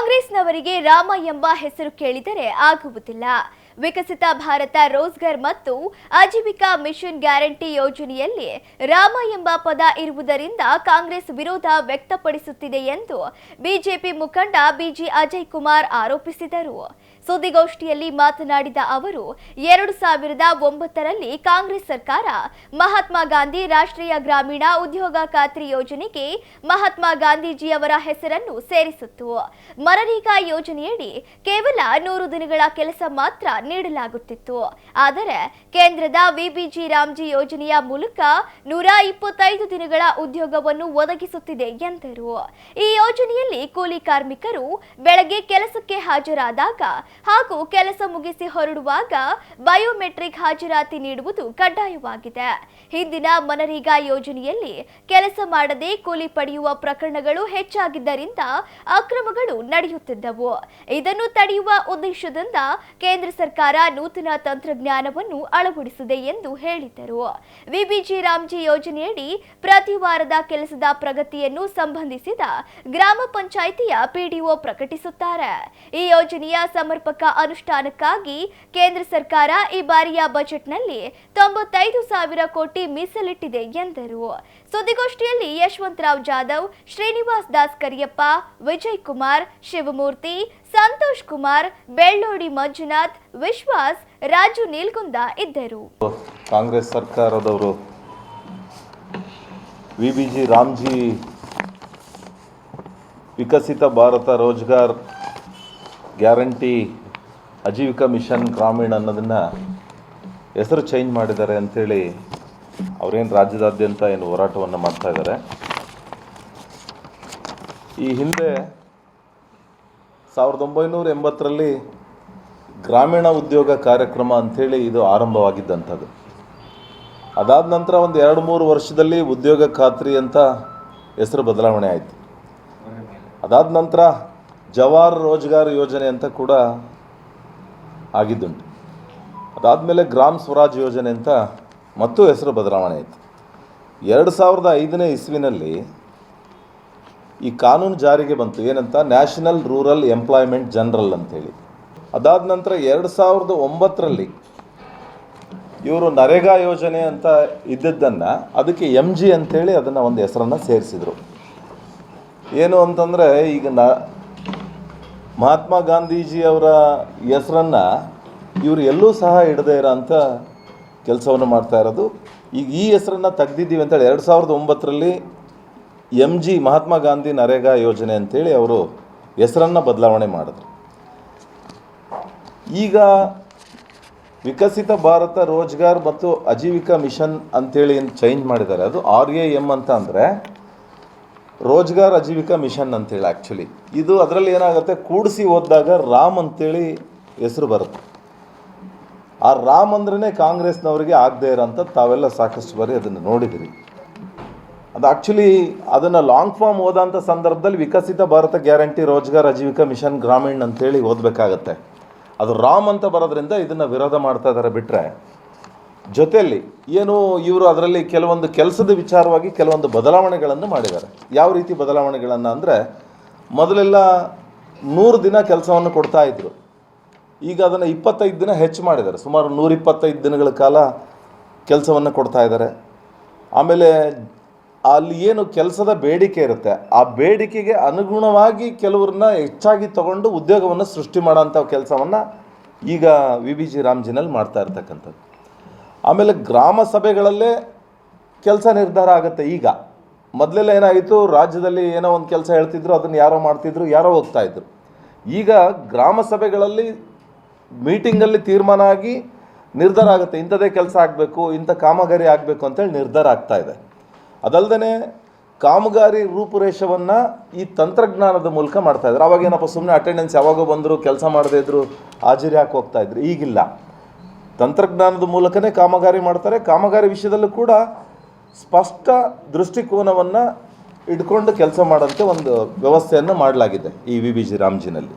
ಕಾಂಗ್ರೆಸ್ನವರಿಗೆ ರಾಮ ಎಂಬ ಹೆಸರು ಕೇಳಿದರೆ ಆಗುವುದಿಲ್ಲ. ವಿಕಸಿತ ಭಾರತ ರೋಜ್ಗಾರ್ ಮತ್ತು ಆಜೀವಿಕಾ ಮಿಷನ್ ಗ್ಯಾರಂಟಿ ಯೋಜನೆಯಲ್ಲಿ ರಾಮ ಎಂಬ ಪದ ಇರುವುದರಿಂದ ಕಾಂಗ್ರೆಸ್ ವಿರೋಧ ವ್ಯಕ್ತಪಡಿಸುತ್ತಿದೆ ಎಂದು ಬಿಜೆಪಿ ಮುಖಂಡ ಬಿಜಿ ಅಜಯ್ ಕುಮಾರ್ ಆರೋಪಿಸಿದರು. ಸುದ್ದಿಗೋಷ್ಠಿಯಲ್ಲಿ ಮಾತನಾಡಿದ ಅವರು 2009ರಲ್ಲಿ ಕಾಂಗ್ರೆಸ್ ಸರ್ಕಾರ ಮಹಾತ್ಮ ಗಾಂಧಿ ರಾಷ್ಟ್ರೀಯ ಗ್ರಾಮೀಣ ಉದ್ಯೋಗ ಖಾತ್ರಿ ಯೋಜನೆಗೆ ಮಹಾತ್ಮ ಗಾಂಧೀಜಿಯವರ ಹೆಸರನ್ನು ಸೇರಿಸಿತ್ತು. ಮನರೇಗಾ ಯೋಜನೆಯಡಿ ಕೇವಲ 100 ದಿನಗಳ ಕೆಲಸ ಮಾತ್ರ ನೀಡಲಾಗುತ್ತಿತ್ತು. ಆದರೆ ಕೇಂದ್ರದ ವಿಬಿಜಿ ರಾಮ್ಜಿ ಯೋಜನೆಯ ಮೂಲಕ 125 ದಿನಗಳ ಉದ್ಯೋಗವನ್ನು ಒದಗಿಸುತ್ತಿದೆ ಎಂದರು. ಈ ಯೋಜನೆಯಲ್ಲಿ ಕೂಲಿ ಕಾರ್ಮಿಕರು ಬೆಳಗ್ಗೆ ಕೆಲಸಕ್ಕೆ ಹಾಜರಾದಾಗ ಹಾಗೂ ಕೆಲಸ ಮುಗಿಸಿ ಹೊರಡುವಾಗ ಬಯೋಮೆಟ್ರಿಕ್ ಹಾಜರಾತಿ ನೀಡುವುದು ಕಡ್ಡಾಯವಾಗಿದೆ. ಹಿಂದಿನ ಮನರೇಗಾ ಯೋಜನೆಯಲ್ಲಿ ಕೆಲಸ ಮಾಡದೆ ಕೂಲಿ ಪಡೆಯುವ ಪ್ರಕರಣಗಳು ಹೆಚ್ಚಾಗಿದ್ದರಿಂದ ಅಕ್ರಮಗಳು ನಡೆಯುತ್ತಿದ್ದವು. ಇದನ್ನು ತಡೆಯುವ ಉದ್ದೇಶದಿಂದ ಕೇಂದ್ರ ಸರ್ಕಾರ ನೂತನ ತಂತ್ರಜ್ಞಾನವನ್ನು ಅಳವಡಿಸಿದೆ ಎಂದು ಹೇಳಿದರು. ವಿಬಿಜಿ ರಾಮ್ಜಿ ಯೋಜನೆಯಡಿ ಪ್ರತಿ ವಾರದ ಕೆಲಸದ ಪ್ರಗತಿಯನ್ನು ಸಂಬಂಧಿಸಿದ ಗ್ರಾಮ ಪಂಚಾಯಿತಿಯ ಪಿಡಿಒ ಪ್ರಕಟಿಸುತ್ತಾರೆ. ಈ ಯೋಜನೆಯ ಸಮರ್ಪಕ ಅನುಷ್ಠಾನಕ್ಕಾಗಿ ಕೇಂದ್ರ ಸರ್ಕಾರ ಈ ಬಾರಿಯ ಬಜೆಟ್ನಲ್ಲಿ 95,000 ಕೋಟಿ ಮೀಸಲಿಟ್ಟಿದೆ ಎಂದರು. ಸುದ್ದಿಗೋಷ್ಠಿಯಲ್ಲಿ ಯಶವಂತರಾವ್ ಜಾಧವ್, ಶ್ರೀನಿವಾಸ್ ದಾಸ್ ಕರಿಯಪ್ಪ, ವಿಜಯ್ ಕುಮಾರ್, ಶಿವಮೂರ್ತಿ, ಸಂತೋಷ್ ಕುಮಾರ್, ಬೆಳ್ಳೋಡಿ ಮಂಜುನಾಥ್, ವಿಶ್ವಾಸ್, ರಾಜು ನೀಲ್ಗುಂದ ಇದ್ದರು. ಕಾಂಗ್ರೆಸ್ ಸರ್ಕಾರದವರು ವಿಬಿಜಿ ರಾಮ್ಜಿ ವಿಕಸಿತ ಭಾರತ ರೋಜ್ಗಾರ್ ಗ್ಯಾರಂಟಿ ಆಜೀವಿಕಾ ಮಿಷನ್ ಗ್ರಾಮೀಣ ಅನ್ನೋದನ್ನು ಹೆಸರು ಚೇಂಜ್ ಮಾಡಿದ್ದಾರೆ ಅಂಥೇಳಿ ಅವರೇನು ರಾಜ್ಯದಾದ್ಯಂತ ಏನು ಹೋರಾಟವನ್ನು ಮಾಡ್ತಾ ಇದ್ದಾರೆ. ಈ ಹಿಂದೆ 1980ರಲ್ಲಿ ಗ್ರಾಮೀಣ ಉದ್ಯೋಗ ಕಾರ್ಯಕ್ರಮ ಅಂಥೇಳಿ ಇದು ಆರಂಭವಾಗಿದ್ದಂಥದ್ದು. ಅದಾದ ನಂತರ ಒಂದು 2-3 ವರ್ಷದಲ್ಲಿ ಉದ್ಯೋಗ ಖಾತ್ರಿ ಅಂತ ಹೆಸರು ಬದಲಾವಣೆ ಆಯಿತು. ಅದಾದ ನಂತರ ಜವಾಹರ್ ರೋಜ್ಗಾರ್ ಯೋಜನೆ ಅಂತ ಕೂಡ ಆಗಿದ್ದುಂಟು. ಅದಾದಮೇಲೆ ಗ್ರಾಮ ಸ್ವರಾಜ್ ಯೋಜನೆ ಅಂತ ಮತ್ತು ಹೆಸರು ಬದಲಾವಣೆ ಆಯಿತು. 2005ನೇ ಇಸ್ವಿನಲ್ಲಿ ಈ ಕಾನೂನು ಜಾರಿಗೆ ಬಂತು. ಏನಂತ? ನ್ಯಾಷನಲ್ ರೂರಲ್ ಎಂಪ್ಲಾಯ್ಮೆಂಟ್ ಜನರಲ್ ಅಂಥೇಳಿ. ಅದಾದ ನಂತರ 2009ರಲ್ಲಿ ಇವರು ನರೇಗಾ ಯೋಜನೆ ಅಂತ ಇದ್ದದ್ದನ್ನು ಅದಕ್ಕೆ MG ಅಂಥೇಳಿ ಅದನ್ನು ಒಂದು ಹೆಸರನ್ನು ಸೇರಿಸಿದರು. ಏನು ಅಂತಂದರೆ, ಈಗ ಮಹಾತ್ಮ ಗಾಂಧೀಜಿಯವರ ಹೆಸರನ್ನು ಇವರು ಎಲ್ಲೂ ಸಹ ಇಡದೇ ಇರೋಂಥ ಕೆಲಸವನ್ನು ಮಾಡ್ತಾ ಇರೋದು. ಈಗ ಈ ಹೆಸರನ್ನು ತೆಗ್ದಿದ್ದೀವಿ ಅಂತೇಳಿ 2009ರಲ್ಲಿ MG ಮಹಾತ್ಮ ಗಾಂಧಿ ನರೇಗಾ ಯೋಜನೆ ಅಂಥೇಳಿ ಅವರು ಹೆಸರನ್ನು ಬದಲಾವಣೆ ಮಾಡಿದ್ರು. ಈಗ ವಿಕಸಿತ ಭಾರತ ರೋಜ್ಗಾರ್ ಮತ್ತು ಆಜೀವಿಕಾ ಮಿಷನ್ ಅಂಥೇಳಿ ಏನು ಚೇಂಜ್ ಮಾಡಿದ್ದಾರೆ, ಅದು RAM ಅಂತ ಅಂದರೆ ರೋಜ್ಗಾರ್ ಆಜೀವಿಕಾ ಮಿಷನ್ ಅಂತೇಳಿ. ಆ್ಯಕ್ಚುಲಿ ಇದು ಅದರಲ್ಲಿ ಏನಾಗುತ್ತೆ, ಕೂಡಿಸಿ ಓದಿದಾಗ ರಾಮ್ ಅಂಥೇಳಿ ಹೆಸರು ಬರುತ್ತೆ. ಆ ರಾಮ್ ಅಂದ್ರೇ ಕಾಂಗ್ರೆಸ್ನವರಿಗೆ ಆಗದೆ ಇರೋಂಥ ತಾವೆಲ್ಲ ಸಾಕಷ್ಟು ಬಾರಿ ಅದನ್ನು ನೋಡಿದಿರಿ. ಅದು ಆ್ಯಕ್ಚುಲಿ ಅದನ್ನು ಲಾಂಗ್ ಫಾರ್ಮ್ ಓದೋಂಥ ಸಂದರ್ಭದಲ್ಲಿ ವಿಕಸಿತ ಭಾರತ ಗ್ಯಾರಂಟಿ ರೋಜ್ಗಾರ್ ಆಜೀವಿಕಾ ಮಿಷನ್ ಗ್ರಾಮೀಣ್ ಅಂತೇಳಿ ಓದಬೇಕಾಗತ್ತೆ. ಅದು ರಾಮ್ ಅಂತ ಬರೋದ್ರಿಂದ ಇದನ್ನು ವಿರೋಧ ಮಾಡ್ತಾ ಇದ್ದಾರೆ. ಬಿಟ್ಟರೆ ಜೊತೆಯಲ್ಲಿ ಏನು ಇವರು ಅದರಲ್ಲಿ ಕೆಲವೊಂದು ಕೆಲಸದ ವಿಚಾರವಾಗಿ ಕೆಲವೊಂದು ಬದಲಾವಣೆಗಳನ್ನು ಮಾಡಿದ್ದಾರೆ. ಯಾವ ರೀತಿ ಬದಲಾವಣೆಗಳನ್ನು ಅಂದರೆ, ಮೊದಲೆಲ್ಲ 100 ದಿನ ಕೆಲಸವನ್ನು ಕೊಡ್ತಾಯಿದ್ರು. ಈಗ ಅದನ್ನು 25 ದಿನ ಹೆಚ್ಚು ಮಾಡಿದ್ದಾರೆ. ಸುಮಾರು 125 ದಿನಗಳ ಕಾಲ ಕೆಲಸವನ್ನು ಕೊಡ್ತಾ ಇದ್ದಾರೆ. ಆಮೇಲೆ ಅಲ್ಲಿ ಏನು ಕೆಲಸದ ಬೇಡಿಕೆ ಇರುತ್ತೆ, ಆ ಬೇಡಿಕೆಗೆ ಅನುಗುಣವಾಗಿ ಕೆಲವ್ರನ್ನ ಹೆಚ್ಚಾಗಿ ತಗೊಂಡು ಉದ್ಯೋಗವನ್ನು ಸೃಷ್ಟಿ ಮಾಡೋಂಥ ಕೆಲಸವನ್ನು ಈಗ ವಿಬಿಜಿ ರಾಮ್ಜಿನಲ್ಲಿ ಮಾಡ್ತಾ ಇರ್ತಕ್ಕಂಥದ್ದು. ಆಮೇಲೆ ಗ್ರಾಮ ಸಭೆಗಳಲ್ಲೇ ಕೆಲಸ ನಿರ್ಧಾರ ಆಗುತ್ತೆ. ಈಗ ಮೊದಲೆಲ್ಲ ಏನಾಯಿತು, ರಾಜ್ಯದಲ್ಲಿ ಏನೋ ಒಂದು ಕೆಲಸ ಹೇಳ್ತಿದ್ರು, ಅದನ್ನು ಯಾರೋ ಮಾಡ್ತಿದ್ರು, ಯಾರೋ ಹೋಗ್ತಾಯಿದ್ರು. ಈಗ ಗ್ರಾಮ ಸಭೆಗಳಲ್ಲಿ ಮೀಟಿಂಗಲ್ಲಿ ತೀರ್ಮಾನ ಆಗಿ ನಿರ್ಧಾರ ಆಗುತ್ತೆ, ಇಂಥದ್ದೇ ಕೆಲಸ ಆಗಬೇಕು, ಇಂಥ ಕಾಮಗಾರಿ ಆಗಬೇಕು ಅಂತೇಳಿ ನಿರ್ಧಾರ ಆಗ್ತಾಯಿದೆ. ಅದಲ್ಲದೆ ಕಾಮಗಾರಿ ರೂಪುರೇಷವನ್ನು ಈ ತಂತ್ರಜ್ಞಾನದ ಮೂಲಕ ಮಾಡ್ತಾಯಿದ್ರು. ಅವಾಗ ಏನಪ್ಪ, ಸುಮ್ಮನೆ ಅಟೆಂಡೆನ್ಸ್ ಯಾವಾಗ ಬಂದರು, ಕೆಲಸ ಮಾಡದೇ ಇದ್ದರು, ಹಾಜರಿ ಹಾಕಿ ಹೋಗ್ತಾಯಿದ್ರು. ಈಗಿಲ್ಲ, ತಂತ್ರಜ್ಞಾನದ ಮೂಲಕನೇ ಕಾಮಗಾರಿ ಮಾಡ್ತಾರೆ. ಕಾಮಗಾರಿ ವಿಷಯದಲ್ಲೂ ಕೂಡ ಸ್ಪಷ್ಟ ದೃಷ್ಟಿಕೋನವನ್ನು ಇಟ್ಕೊಂಡು ಕೆಲಸ ಮಾಡೋಂಥ ಒಂದು ವ್ಯವಸ್ಥೆಯನ್ನು ಮಾಡಲಾಗಿದೆ ಈ ವಿಬಿಜಿ ರಾಮ್ಜಿನಲ್ಲಿ.